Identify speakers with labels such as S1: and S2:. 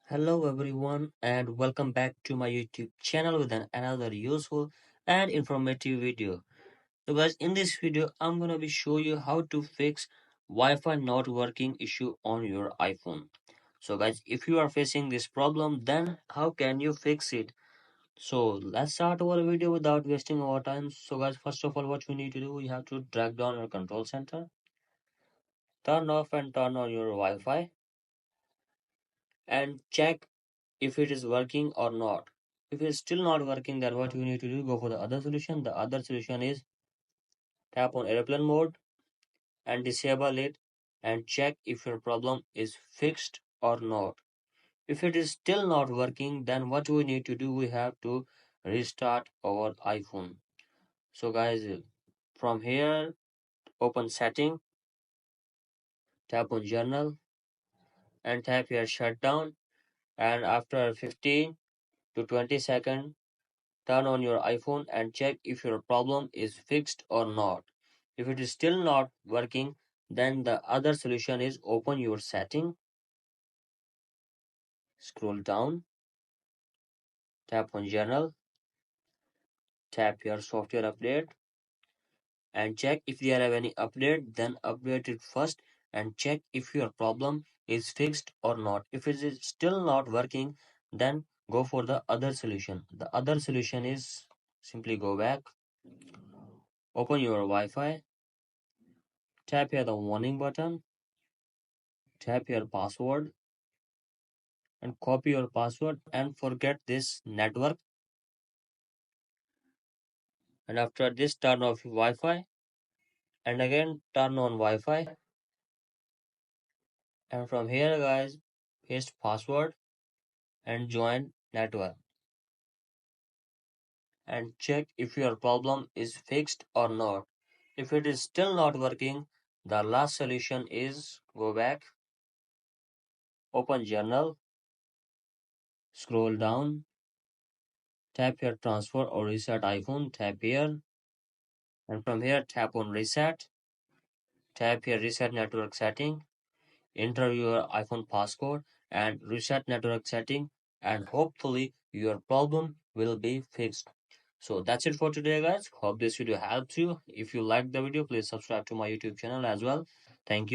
S1: Hello everyone and welcome back to my YouTube channel with another useful and informative video. So guys, in this video I'm gonna be show you how to fix Wi-Fi not working issue on your iPhone. So guys, if you are facing this problem, then how can you fix it? So let's start our video without wasting our time. So guys, first of all, what you need to do, you have to drag down your control center, turn off and turn on your Wi-Fi, and check if it is working or not. If it's still not working, then what you need to do, go for the other solution. The other solution is tap on airplane mode and disable it and check if your problem is fixed or not. If it is still not working, then what we need to do, we have to restart our iPhone. So guys, from here, open setting, tap on journal and tap here shutdown, and after 15 to 20 seconds, turn on your iPhone and check if your problem is fixed or not. If it is still not working, then the other solution is open your setting, scroll down, tap on journal, tap your software update and check if there have any update, then update it first and check if your problem is fixed or not. If it is still not working, then go for the other solution. The other solution is simply go back, open your Wi-Fi, tap here the warning button, tap your password and copy your password and forget this network, and after this turn off Wi-Fi and again turn on Wi-Fi, and from here guys paste password and join network and check if your problem is fixed or not. If it is still not working, the last solution is go back, open journal, scroll down, tap here transfer or reset iPhone, tap here, and from here tap on reset, tap here reset network setting, enter your iPhone passcode and reset network setting, and hopefully your problem will be fixed. So that's it for today guys. Hope this video helps you. If you liked the video, please subscribe to my YouTube channel as well. Thank you.